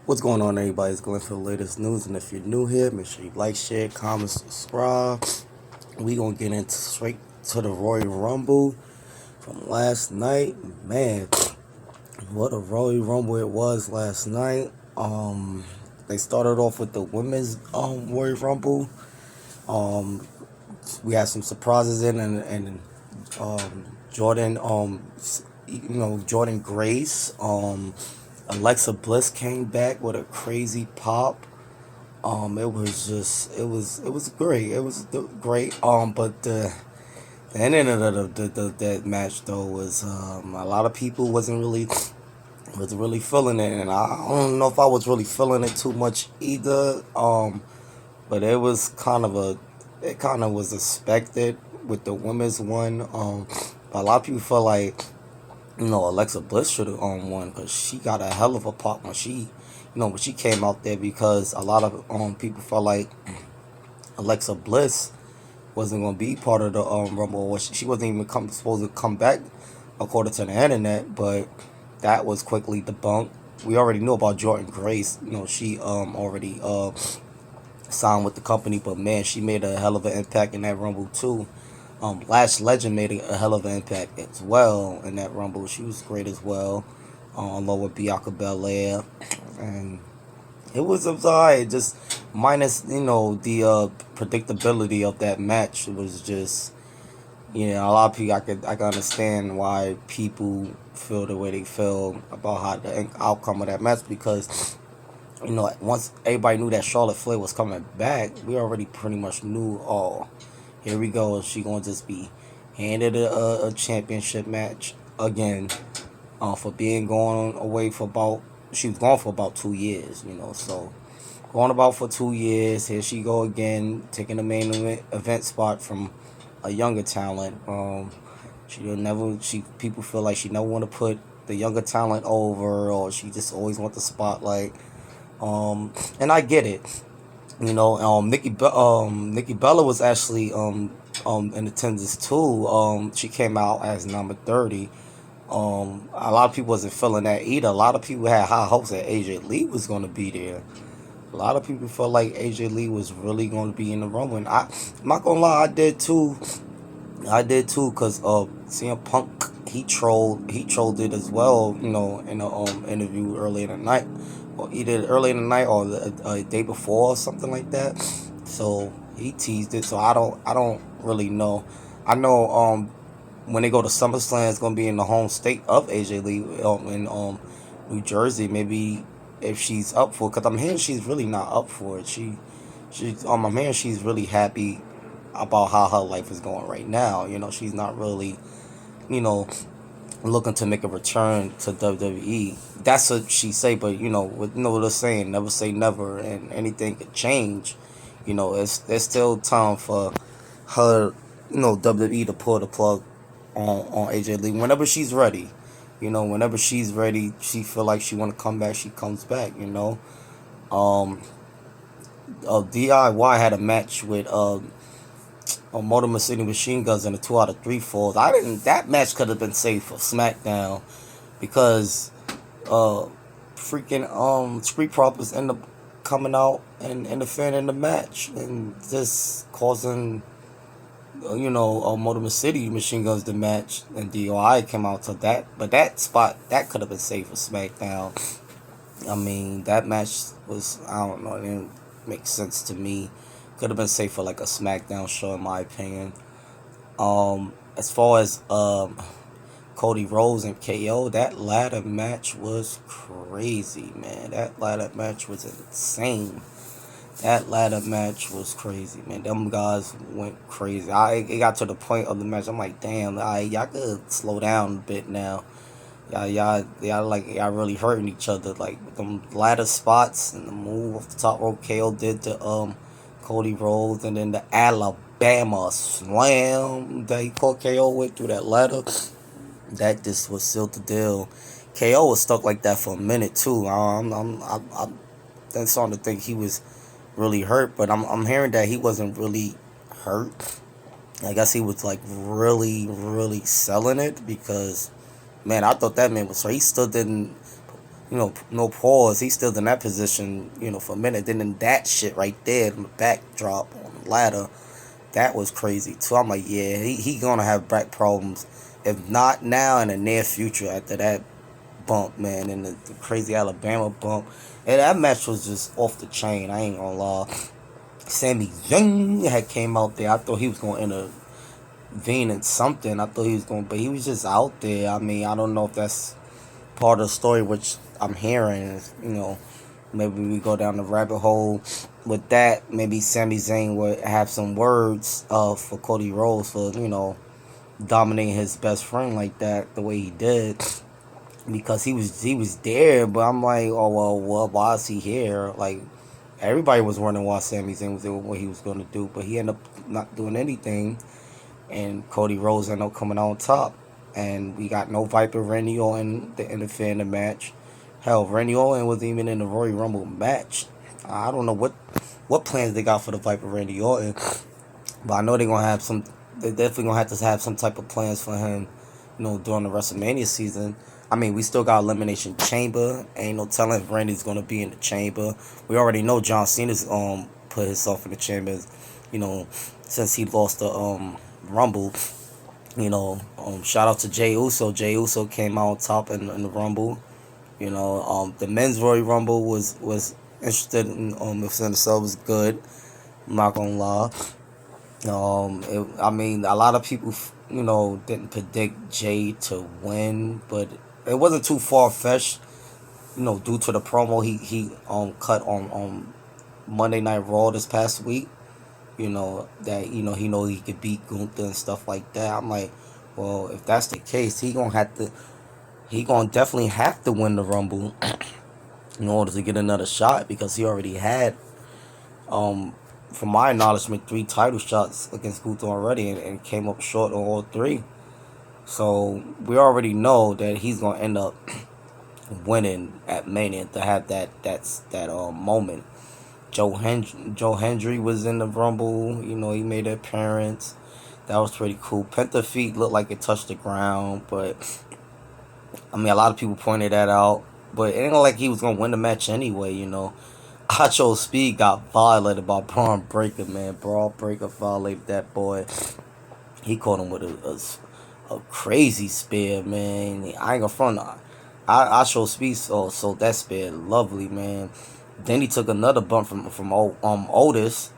What's going on, everybody? It's Glenn for the latest news, and if you're new here, make sure you like, share, comment, subscribe. We gonna get into straight to the Royal Rumble from last night. Man, what a Royal Rumble it was last night. They started off with the women's Royal Rumble. Um, we had some surprises in, and Jordan Jordan Grace Alexa Bliss came back with a crazy pop. It was just, it was great. It was great. But the ending of that match though was, a lot of people wasn't really feeling it, and I don't know if I was really feeling it too much either. But it kind of was expected with the women's one. A lot of people felt like, Alexa Bliss should have won because she got a hell of a pop when she came out there, because a lot of people felt like Alexa Bliss wasn't gonna be part of the Rumble, or she wasn't even supposed to come back according to the internet, but that was quickly debunked. We already knew about Jordan Grace. She already signed with the company, but man, she made a hell of an impact in that Rumble too. Lash Legend made a hell of an impact as well in that Rumble. She was great as well, along with Bianca Belair, and it was alright. Just minus the predictability of that match. It was just, a lot of people, I can understand why people feel the way they feel about how the outcome of that match, because once everybody knew that Charlotte Flair was coming back, we already pretty much knew, oh, here we go. She gonna just be handed a championship match again, for being gone away for about. She was gone for about 2 years, so going about for 2 years. Here she go again, taking the main event spot from a younger talent. She will never. She People feel like she never want to put the younger talent over, or she just always want the spotlight. And I get it. Nikki Bella was actually in attendance too. She came out as number 30. A lot of people wasn't feeling that either. A lot of people had high hopes that AJ Lee was going to be there. A lot of people felt like AJ Lee was really going to be in the Rumble, and I'm not gonna lie, I did too. I did too, cause CM Punk, he trolled it as well. In the interview early in the night, or either early in the night or the day before or something like that. So he teased it. So I don't really know. I know when they go to SummerSlam, it's gonna be in the home state of AJ Lee, in New Jersey. Maybe if she's up for it, because I'm hearing she's really not up for it. I'm hearing she's really happy about how her life is going right now. She's not really, you know, looking to make a return to WWE. That's what she say, but what they're saying, never say never, and anything could change. There's still time for her, WWE to pull the plug on AJ Lee whenever she's ready. Whenever she's ready, she feel like she want to come back, she comes back. Um, DIY had a match with Motor City Machine Guns in a 2 out of 3 falls. I didn't. That match could have been saved for SmackDown, because uh, freaking Street Profits end up coming out and interfering in the match and just causing Motor City Machine Guns the match, and DOI came out to that. But that spot, that could have been saved for SmackDown. I mean, that match was, I don't know, it didn't make sense to me. Could have been safe for like a SmackDown show, in my opinion. As far as Cody Rhodes and KO, that ladder match was crazy, man. That ladder match was insane. That ladder match was crazy, man. Them guys went crazy. It got to the point of the match, I'm like, damn, y'all could slow down a bit now. Y'all really hurting each other. Like them ladder spots and the move off the top rope KO did to Cody Rhodes, and then the Alabama slam that he caught KO with through that ladder. That just was sealed the deal. KO was stuck like that for a minute too. I'm then starting to think he was really hurt, but I'm hearing that he wasn't really hurt. I guess he was like really, really selling it, because man, I thought that man was hurt. He still didn't no pause. He's still in that position, for a minute. Then in that shit right there, the backdrop on the ladder, that was crazy too. I'm like, yeah, he gonna have back problems. If not now, in the near future after that bump, man, and the crazy Alabama bump. And that match was just off the chain. I ain't gonna lie. Sammy Zayn had came out there. I thought he was gonna intervene in something. I thought he was gonna, but he was just out there. I mean, I don't know if that's part of the story, which I'm hearing. Maybe we go down the rabbit hole with that. Maybe Sami Zayn would have some words for Cody Rhodes for dominating his best friend like that the way he did, because he was there. But I'm like, oh well, why is he here? Like, everybody was wondering why Sami Zayn was doing what he was going to do, but he ended up not doing anything, and Cody Rhodes ended up coming on top. And we got no Viper Randy Orton to interfere in the match. Hell, Randy Orton wasn't even in the Royal Rumble match. I don't know what plans they got for the Viper Randy Orton, but I know they're gonna have some. They definitely gonna have to have some type of plans for him, during the WrestleMania season. I mean, we still got Elimination Chamber. Ain't no telling if Randy's gonna be in the chamber. We already know John Cena's put himself in the chambers, since he lost the Rumble. Shout out to Jey Uso. Jey Uso came out on top in the Rumble. The men's Royal Rumble was interested in if itself was good. I'm not gonna lie. I mean, a lot of people, didn't predict Jay to win, but it wasn't too far fetched, due to the promo he cut on Monday Night Raw this past week. That he could beat Gunther and stuff like that. I'm like, well, if that's the case, he gonna definitely have to win the Rumble in order to get another shot, because he already had, from my acknowledgement, 3 title shots against Gunther already, and came up short on all 3. So we already know that he's gonna end up winning at Mania to have that moment. Joe Hendry was in the Rumble. He made an appearance. That was pretty cool. Penta feet looked like it touched the ground, but I mean, a lot of people pointed that out. But it ain't like he was gonna win the match anyway. Acho Speed got violated by Braun Breaker, man. Braun Breaker violated that boy. He caught him with a crazy spear, man. I ain't gonna front. Acho Speed so that spear lovely, man. Then he took another bump from Otis,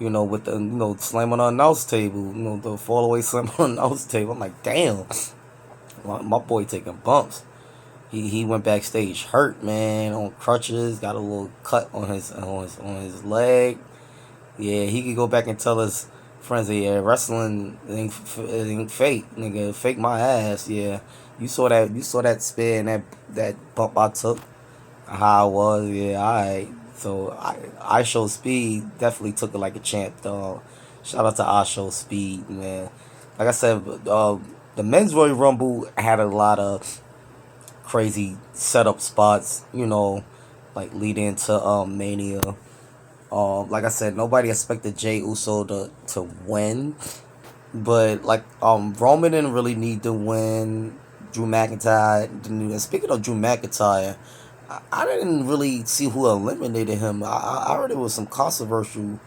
with the slam on the announce table, the fall away slam on the announce table. I'm like, damn, my boy taking bumps. He went backstage hurt, man, on crutches, got a little cut on his leg. Yeah, he could go back and tell his friends that, yeah, wrestling ain't fake, nigga, fake my ass. Yeah, you saw that spear and that bump I took, how I was. Yeah, alright. So I show speed definitely took it like a champ, dog. Shout out to I show speed, man. Like I said, the men's Royal Rumble had a lot of crazy setup spots, like leading into Mania. Like I said, nobody expected Jey Uso to win, but like Roman didn't really need to win. Drew McIntyre didn't. And speaking of Drew McIntyre, I didn't really see who eliminated him. I heard there was some controversial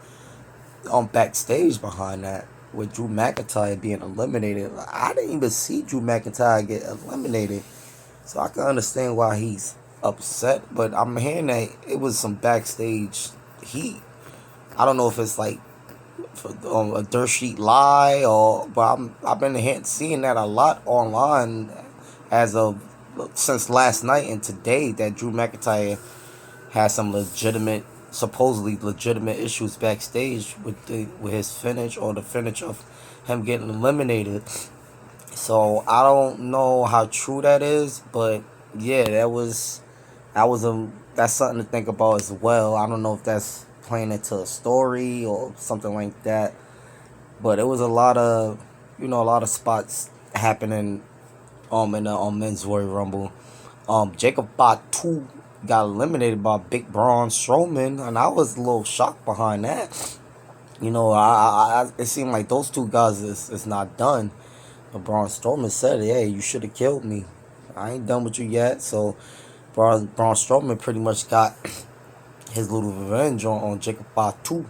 backstage behind that, with Drew McIntyre being eliminated. I didn't even see Drew McIntyre get eliminated, so I can understand why he's upset. But I'm hearing that it was some backstage heat. I don't know if it's like a dirt sheet lie, but I've been seeing that a lot online as of since last night and today, that Drew McIntyre has some supposedly legitimate issues backstage with his finish, or the finish of him getting eliminated. So I don't know how true that is, but yeah, that's something to think about as well. I don't know if that's playing into a story or something like that, but it was a lot of spots happening in the men's Royal Rumble. Jacob Batu got eliminated by Big Braun Strowman, and I was a little shocked behind that. It seemed like those two guys is not done. But Braun Strowman said, "Hey, you should have killed me. I ain't done with you yet." So Braun Strowman pretty much got his little revenge on Jacob Fatu.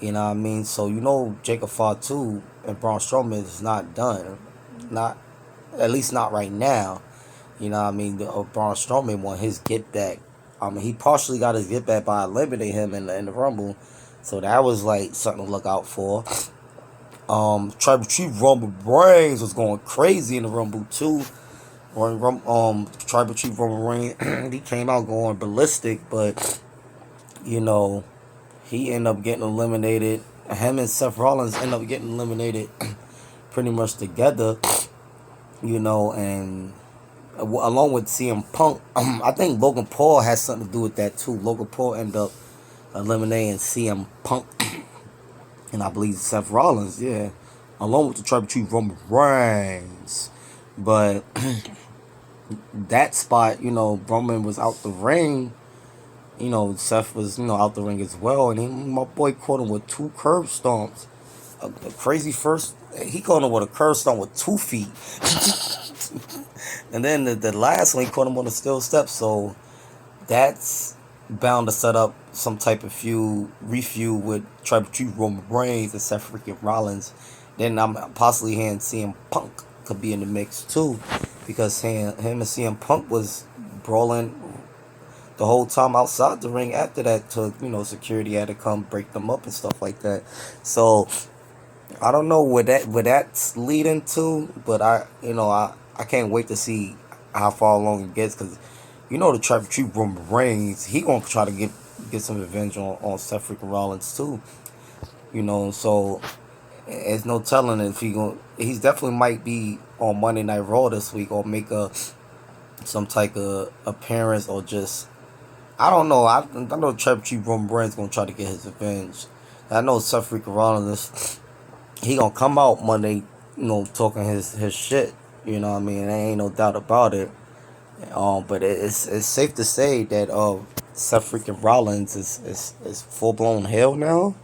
You know what I mean? So Jacob Fatu and Braun Strowman is not done. Not at least not right now. You know what I mean? Braun Strowman won his get back. I mean, he partially got his get back by eliminating him in the Rumble. So that was like something to look out for. Tribal Chief Roman Reigns was going crazy in the Rumble too. Tribal Chief Roman Reigns, he came out going ballistic, but you know, he ended up getting eliminated. Him and Seth Rollins ended up getting eliminated pretty much together. And along with CM Punk, I think Logan Paul has something to do with that too. Logan Paul ended up eliminating CM Punk, and I believe Seth Rollins, yeah, along with the Tribal Chief Roman Reigns. But that spot, Roman was out the ring. Seth was, out the ring as well, and my boy caught him with 2 curb stomps. A crazy first, he caught him with a curb stomp with 2 feet. And then the last one, he caught him on the steel step. So that's bound to set up some type of refeud with Tribal Chief Roman Reigns and Seth freaking Rollins. Then I'm possibly hearing CM Punk could be in the mix too, because him and CM Punk was brawling the whole time outside the ring after that, to security had to come break them up and stuff like that. So I don't know what that's leading to, but I can't wait to see how far along it gets, because the Tribal Chief Roman Reigns, he gonna try to get some revenge on Seth freaking Rollins too. So it's no telling if he's definitely might be on Monday Night Raw this week, or make some type of appearance, or just, I don't know. I know Tribal Chief Roman Reigns gonna try to get his revenge. I know Seth freaking Rollins, he gonna come out Monday, talking his shit. You know what I mean? There ain't no doubt about it. But it's safe to say that Seth freaking Rollins is full blown hell now.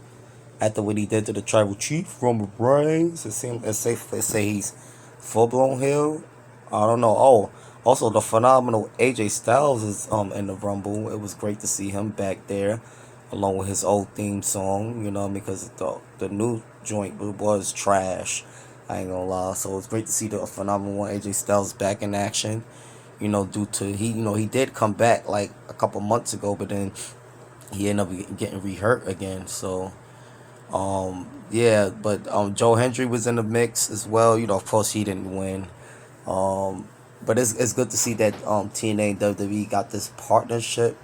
After what he did to the Tribal Chief Roman Reigns, it's safe to say he's full blown hell. I don't know. Oh, also the phenomenal AJ Styles is in the Rumble. It was great to see him back there, along with his old theme song. Because the new joint was trash. I ain't gonna lie. So it's great to see the phenomenal one AJ Styles back in action. Due to he did come back like a couple months ago, but then he ended up getting re-hurt again. So yeah, but Joe Hendry was in the mix as well. Of course he didn't win. But it's good to see that TNA and WWE got this partnership.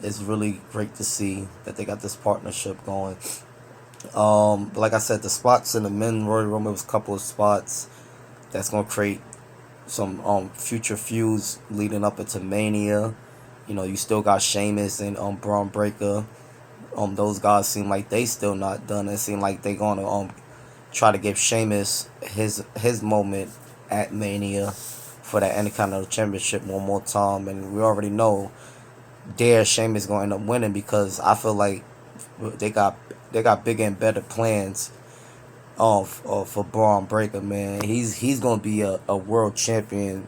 It's really great to see that they got this partnership going. But like I said, the spots in the men Royal Rumble was a couple of spots that's gonna create some future feuds leading up into Mania. You still got Sheamus and Braun Breaker. Those guys seem like they still not done. It seem like they gonna try to give Sheamus his moment at Mania for that Intercontinental Championship one more time, and we already know Sheamus gonna end up winning, because I feel like they got bigger and better plans for Braun Breaker, man. He's gonna be a world champion,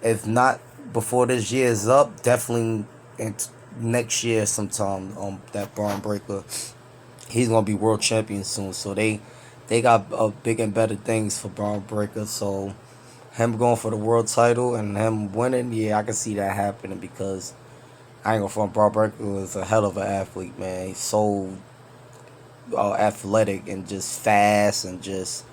if not before this year is up, definitely in next year sometime. That Braun Breaker, he's gonna be world champion soon. So they got big and better things for Braun Breaker. So him going for the world title and him winning, yeah, I can see that happening, because I ain't gonna front, Braun Breaker was a hell of an athlete, man. He's so athletic and just fast, and just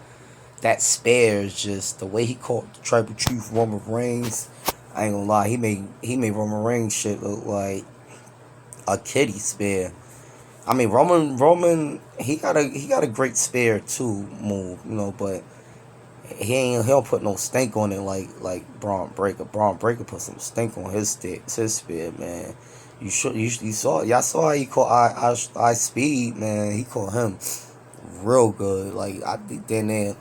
that spare is just the way he caught the Tribal Chief Roman Reigns. I ain't gonna lie, he made Roman Reigns shit look like a kiddie spare. I mean, Roman he got a great spare too move, but he don't put no stink on it like Braun Breaker. Braun Breaker put some stink on his spear, man. Y'all saw how he caught I Speed, man. He caught him real good. Like, I think then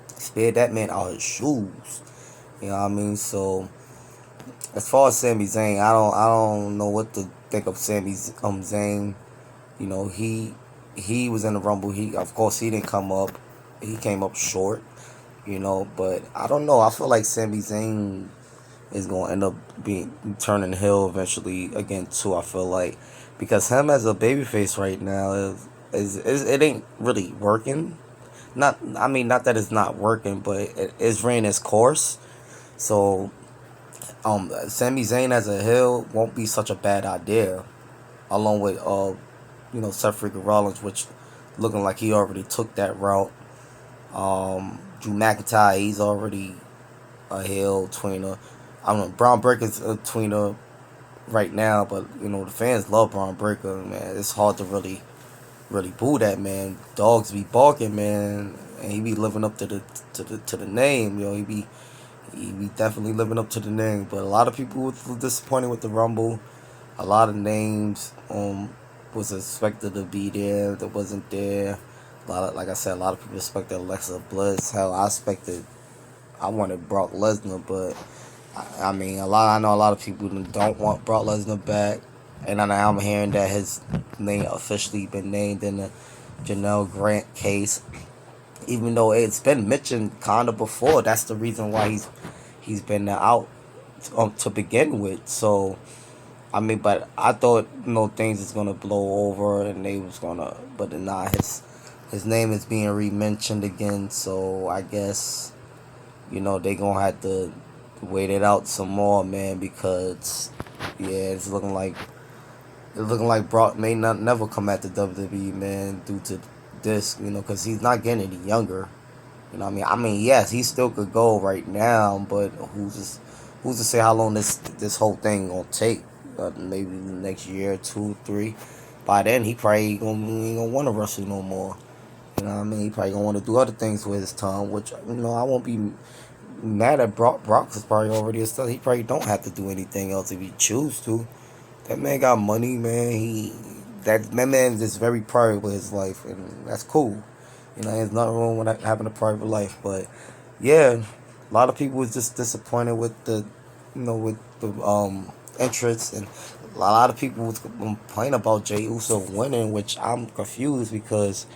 spared that man out his shoes. You know what I mean? So as far as Sami Zayn, I don't know what to think of Sami Zayn. He was in the Rumble. Of course he didn't come up. He came up short. But I don't know. I feel like Sami Zayn is gonna end up being turning heel eventually again too. I feel like because him as a babyface right now is it ain't really working. Not I mean not that it's not working, but it's ran its course. So Sami Zayn as a heel won't be such a bad idea, along with Seth freaking Rollins, which looking like he already took that route. Drew McIntyre, he's already a heel tweener. I don't know. Braun Breaker's a tweener right now, but the fans love Braun Breaker, man. It's hard to really boo that man. Dogs be barking, man, and he be living up to the name. He be definitely living up to the name. But a lot of people were disappointed with the Rumble. A lot of names was expected to be there that wasn't there. Like I said, a lot of people expected Alexa Bliss. Hell, I wanted Brock Lesnar, but I mean, I know a lot of people don't want Brock Lesnar back, and now I'm hearing that his name officially been named in the Janelle Grant case, even though it's been mentioned kind of before. That's the reason why he's been out to begin with. So I mean, but I thought things is gonna blow over and they was gonna, but nah, his name is being re-mentioned again. So I guess they gonna have to wait it out some more, man, because yeah, it's looking like Brock may not never come at the WWE, man, due to this, because he's not getting any younger. What I mean? Yes, he still could go right now, but who's to say how long this whole thing gonna take? Maybe the next year, 2, 3. By then, he probably ain't gonna want to wrestle no more. You know what I mean? He probably gonna want to do other things with his time, which I won't be mad at Brock. Brock is probably already a stud. He probably don't have to do anything else if he choose to. That man got money, man. That man is very private with his life, and that's cool. There's nothing wrong with having a private life, but yeah, a lot of people was just disappointed with the entrance, and a lot of people was complaining about Jey Uso winning, which I'm confused because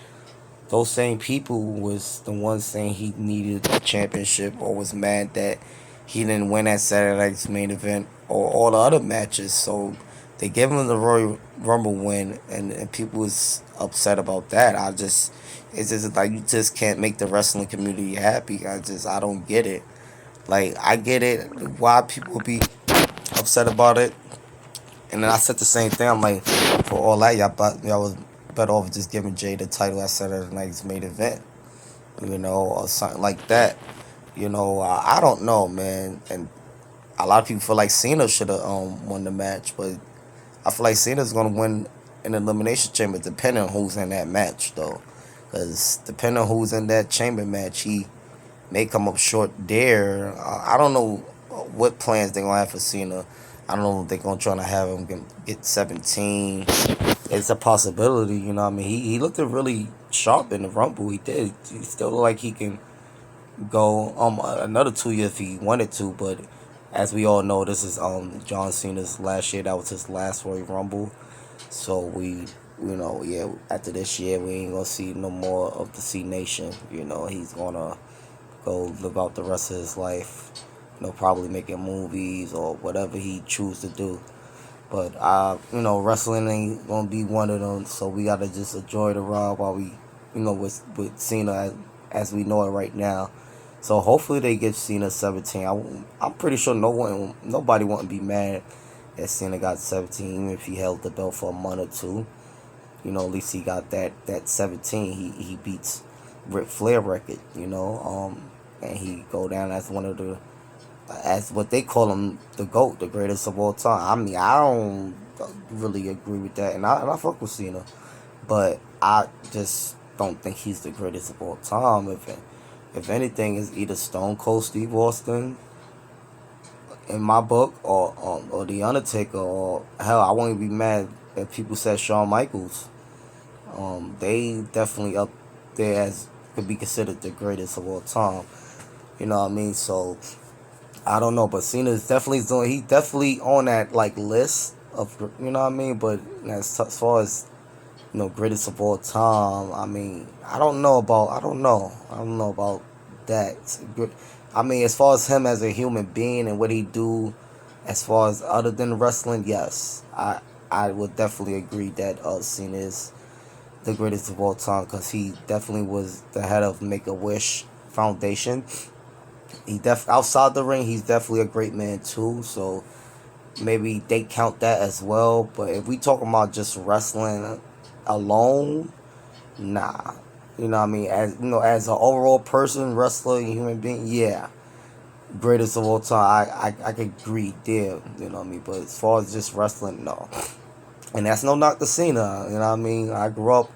those same people was the ones saying he needed a championship or was mad that he didn't win at Saturday night's main event or all the other matches. So they gave him the Royal Rumble win, and people was upset about that. It's just like you just can't make the wrestling community happy. I don't get it. Like I get it why people be upset about it, and then I said the same thing. I'm like, for all that, y'all was better off just giving Jay the title at Saturday night's main event, or something like that. I don't know, man. And a lot of people feel like Cena should have won the match, but I feel like Cena's gonna win an elimination chamber depending on who's in that match, though. Because depending on who's in that chamber match, he may come up short there. I don't know what plans they're gonna have for Cena. I don't know if they're gonna try to have him get 17. It's a possibility, what I mean. He looked really sharp in the Rumble. He did. He still look like he can go another 2 years if he wanted to, but as we all know, this is John Cena's last year. That was his last Royal Rumble. So yeah, after this year we ain't gonna see no more of the C Nation. He's gonna go live out the rest of his life. Probably making movies or whatever he choose to do. But wrestling ain't gonna be one of them. So we gotta just enjoy the ride while we, with Cena as we know it right now. So hopefully they give Cena 17. I'm pretty sure nobody wouldn't be mad that Cena got 17, even if he held the belt for a month or two. At least he got that 17. He beats Ric Flair record. And he go down as one of the, as what they call him, the GOAT, the greatest of all time. I mean, I don't really agree with that, and I fuck with Cena, but I just don't think he's the greatest of all time. If anything, is either Stone Cold Steve Austin in my book, or The Undertaker, or hell, I won't even be mad if people said Shawn Michaels. They definitely up there as could be considered the greatest of all time. You know what I mean? So I don't know, but Cena is he's definitely on that like list of, what I mean. But as far as greatest of all time, I mean, I don't know about that. I mean, as far as him as a human being and what he do, as far as other than wrestling, yes, I would definitely agree that Cena is the greatest of all time because he definitely was the head of Make a Wish Foundation. Outside the ring, he's definitely a great man too. So maybe they count that as well. But if we talking about just wrestling alone, nah. You know what I mean? As you know, as an overall person, wrestler, human being, yeah, greatest of all time. I could agree there. You know what I mean? But as far as just wrestling, no. And that's no knock to Cena. You know what I mean? I grew up,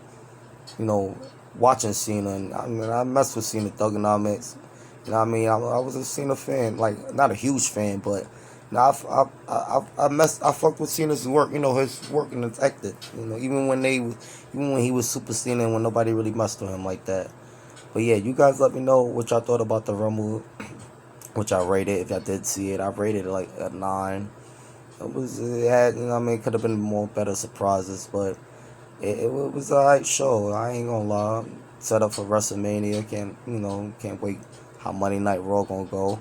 you know, watching Cena, and I mean, I messed with Cena Thugonomics. You know what I mean? I was a Cena fan, like not a huge fan, but now I fucked with Cena's work. You know, his work and his acting. You know, even when he was Super Cena, and when nobody really messed with him like that. But yeah, you guys let me know what y'all thought about the Rumble, which I rated. If y'all did see it, I rated it like a 9. It had, you know what I mean, it could have been more better surprises, but it was a alright show. I ain't gonna lie. Set up for WrestleMania. Can't wait how Monday Night Raw gonna go.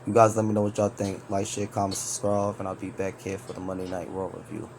You guys let me know what y'all think. Like, share, comment, subscribe, and I'll be back here for the Monday Night Raw review.